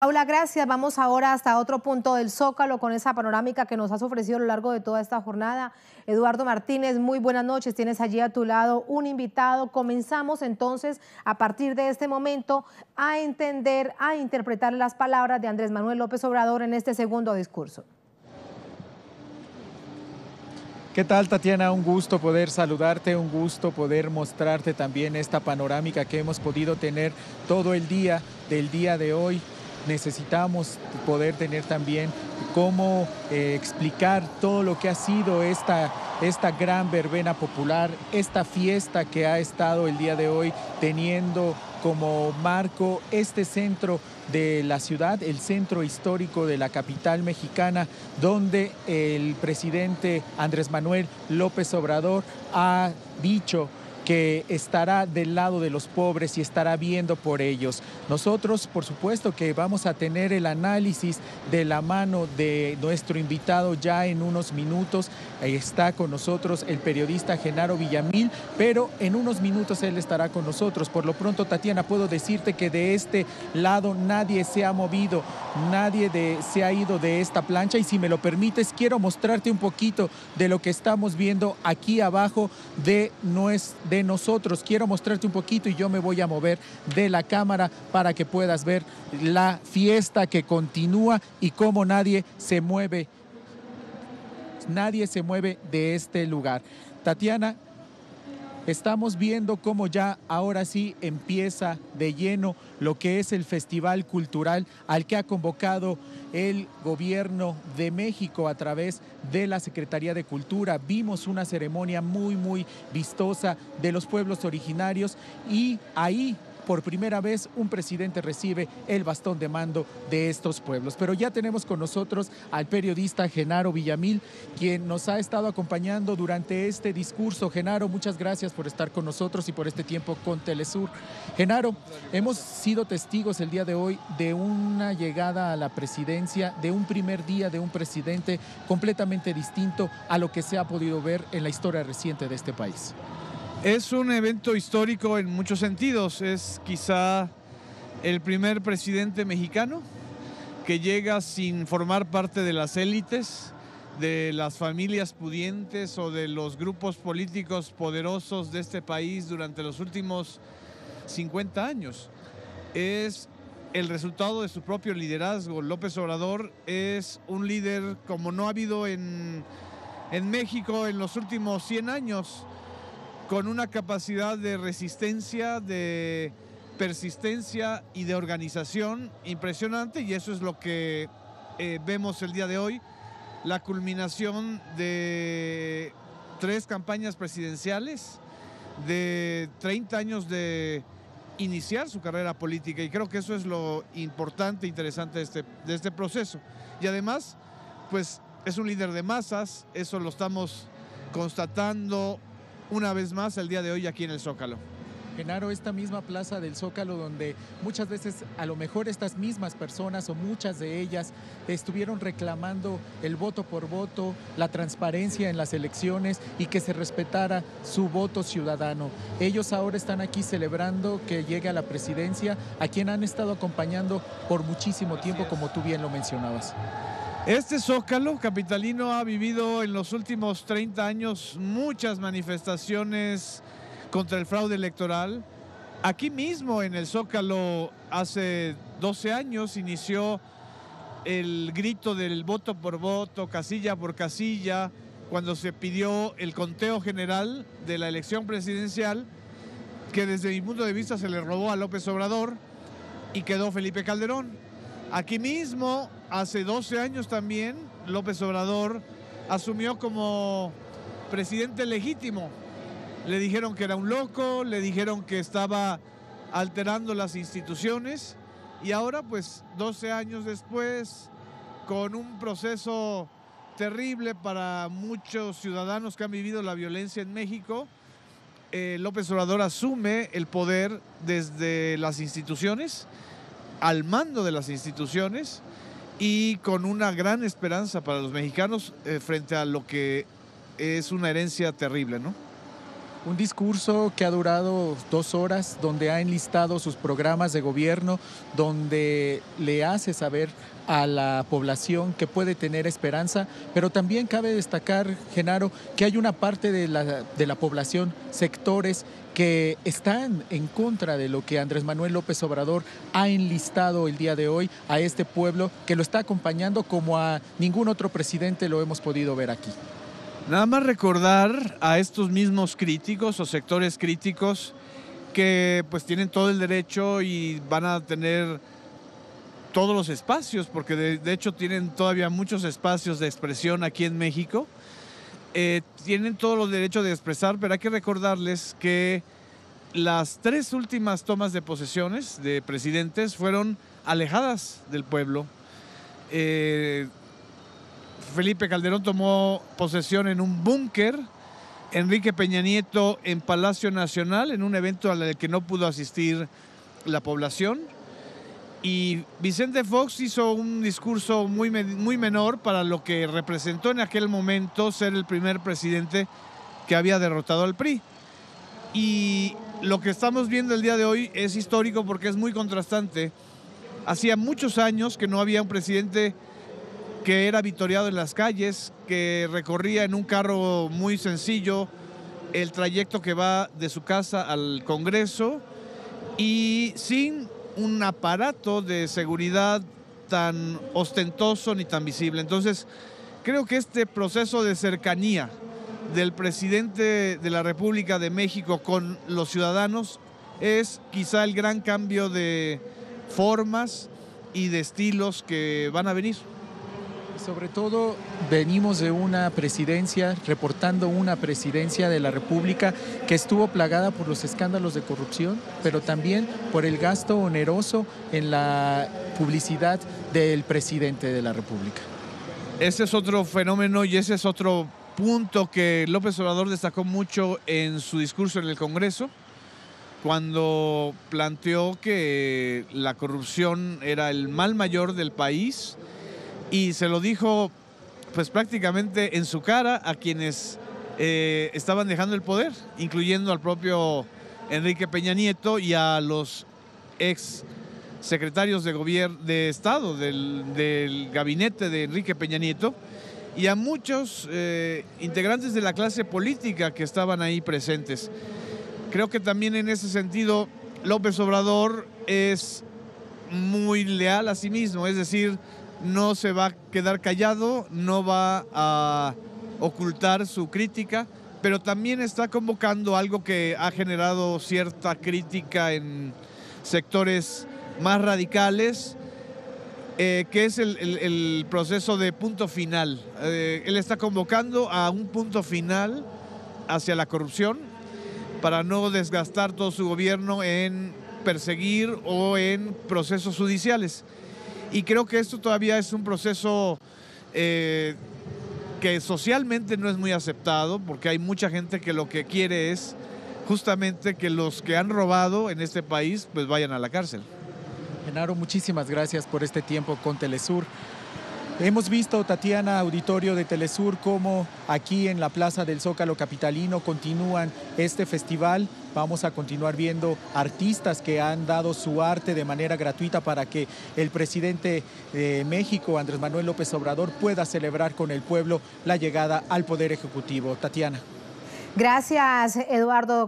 Paula, gracias. Vamos ahora hasta otro punto del Zócalo con esa panorámica que nos has ofrecido a lo largo de toda esta jornada. Eduardo Martínez, muy buenas noches. Tienes allí a tu lado un invitado. Comenzamos entonces a partir de este momento a entender, a interpretar las palabras de Andrés Manuel López Obrador en este segundo discurso. ¿Qué tal, Tatiana? Un gusto poder saludarte, un gusto poder mostrarte también esta panorámica que hemos podido tener todo el día del día de hoy. Necesitamos poder tener también cómo explicar todo lo que ha sido esta gran verbena popular, esta fiesta que ha estado el día de hoy teniendo como marco este centro de la ciudad, el centro histórico de la capital mexicana, donde el presidente Andrés Manuel López Obrador ha dicho que estará del lado de los pobres y estará viendo por ellos. Nosotros, por supuesto, que vamos a tener el análisis de la mano de nuestro invitado ya en unos minutos. Está con nosotros el periodista Genaro Villamil, pero en unos minutos él estará con nosotros. Por lo pronto, Tatiana, puedo decirte que de este lado nadie se ha movido, nadie se ha ido de esta plancha, y si me lo permites, quiero mostrarte un poquito de lo que estamos viendo aquí abajo de nosotros. Quiero mostrarte un poquito y yo me voy a mover de la cámara para que puedas ver la fiesta que continúa y cómo nadie se mueve de este lugar. Tatiana, estamos viendo cómo ya ahora sí empieza de lleno lo que es el festival cultural al que ha convocado el gobierno de México a través de la Secretaría de Cultura. Vimos una ceremonia muy vistosa de los pueblos originarios y ahí por primera vez un presidente recibe el bastón de mando de estos pueblos. Pero ya tenemos con nosotros al periodista Genaro Villamil, quien nos ha estado acompañando durante este discurso. Genaro, muchas gracias por estar con nosotros y por este tiempo con Telesur. Genaro, hemos sido testigos el día de hoy de una llegada a la presidencia, de un primer día de un presidente completamente distinto a lo que se ha podido ver en la historia reciente de este país. Es un evento histórico en muchos sentidos. Es quizá el primer presidente mexicano que llega sin formar parte de las élites, de las familias pudientes o de los grupos políticos poderosos de este país durante los últimos 50 años. Es el resultado de su propio liderazgo. López Obrador es un líder como no ha habido en México en los últimos 100 años, con una capacidad de resistencia, de persistencia y de organización impresionante, y eso es lo que vemos el día de hoy, la culminación de 3 campañas presidenciales, de 30 años de iniciar su carrera política, y creo que eso es lo importante e interesante de este proceso. Y además, pues es un líder de masas, eso lo estamos constatando una vez más el día de hoy aquí en el Zócalo. Genaro, esta misma plaza del Zócalo donde muchas veces a lo mejor estas mismas personas o muchas de ellas estuvieron reclamando el voto por voto, la transparencia en las elecciones y que se respetara su voto ciudadano. Ellos ahora están aquí celebrando que llegue a la presidencia, a quien han estado acompañando por muchísimo tiempo, como tú bien lo mencionabas. Este Zócalo capitalino ha vivido en los últimos 30 años muchas manifestaciones contra el fraude electoral. Aquí mismo en el Zócalo hace 12 años inició el grito del voto por voto, casilla por casilla, cuando se pidió el conteo general de la elección presidencial, que desde mi punto de vista se le robó a López Obrador y quedó Felipe Calderón. Aquí mismo, hace 12 años también, López Obrador asumió como presidente legítimo. Le dijeron que era un loco, le dijeron que estaba alterando las instituciones, y ahora, pues, 12 años después, con un proceso terrible para muchos ciudadanos que han vivido la violencia en México, López Obrador asume el poder desde las instituciones, al mando de las instituciones, y con una gran esperanza para los mexicanos frente a lo que es una herencia terrible, ¿no? Un discurso que ha durado 2 horas, donde ha enlistado sus programas de gobierno, donde le hace saber a la población que puede tener esperanza, pero también cabe destacar, Genaro, que hay una parte de la población, sectores que están en contra de lo que Andrés Manuel López Obrador ha enlistado el día de hoy a este pueblo, que lo está acompañando como a ningún otro presidente lo hemos podido ver aquí. Nada más recordar a estos mismos críticos o sectores críticos que pues tienen todo el derecho y van a tener todos los espacios, porque de hecho tienen todavía muchos espacios de expresión aquí en México. Tienen todos los derechos de expresar, pero hay que recordarles que las 3 últimas tomas de posesiones de presidentes fueron alejadas del pueblo. Felipe Calderón tomó posesión en un búnker, Enrique Peña Nieto en Palacio Nacional, en un evento al que no pudo asistir la población, y Vicente Fox hizo un discurso muy menor para lo que representó en aquel momento ser el primer presidente que había derrotado al PRI. Y lo que estamos viendo el día de hoy es histórico porque es muy contrastante. Hacía muchos años que no había un presidente que era vitoreado en las calles, que recorría en un carro muy sencillo el trayecto que va de su casa al Congreso y sin un aparato de seguridad tan ostentoso ni tan visible. Entonces, creo que este proceso de cercanía del presidente de la República de México con los ciudadanos es quizá el gran cambio de formas y de estilos que van a venir. Sobre todo venimos de una presidencia, reportando una presidencia de la República que estuvo plagada por los escándalos de corrupción, pero también por el gasto oneroso en la publicidad del presidente de la República. Ese es otro fenómeno y ese es otro punto que López Obrador destacó mucho en su discurso en el Congreso, cuando planteó que la corrupción era el mal mayor del país. Y se lo dijo pues prácticamente en su cara a quienes estaban dejando el poder, incluyendo al propio Enrique Peña Nieto y a los ex secretarios de gobierno de Estado del gabinete de Enrique Peña Nieto y a muchos integrantes de la clase política que estaban ahí presentes. Creo que también en ese sentido López Obrador es muy leal a sí mismo, es decir, no se va a quedar callado, no va a ocultar su crítica, pero también está convocando algo que ha generado cierta crítica en sectores más radicales, que es el proceso de punto final. Él está convocando a un punto final hacia la corrupción para no desgastar todo su gobierno en perseguir o en procesos judiciales. Y creo que esto todavía es un proceso que socialmente no es muy aceptado, porque hay mucha gente que lo que quiere es justamente que los que han robado en este país pues vayan a la cárcel. Genaro, muchísimas gracias por este tiempo con Telesur. Hemos visto, Tatiana, auditorio de Telesur, cómo aquí en la Plaza del Zócalo capitalino continúan este festival. Vamos a continuar viendo artistas que han dado su arte de manera gratuita para que el presidente de México, Andrés Manuel López Obrador, pueda celebrar con el pueblo la llegada al Poder Ejecutivo. Tatiana. Gracias, Eduardo.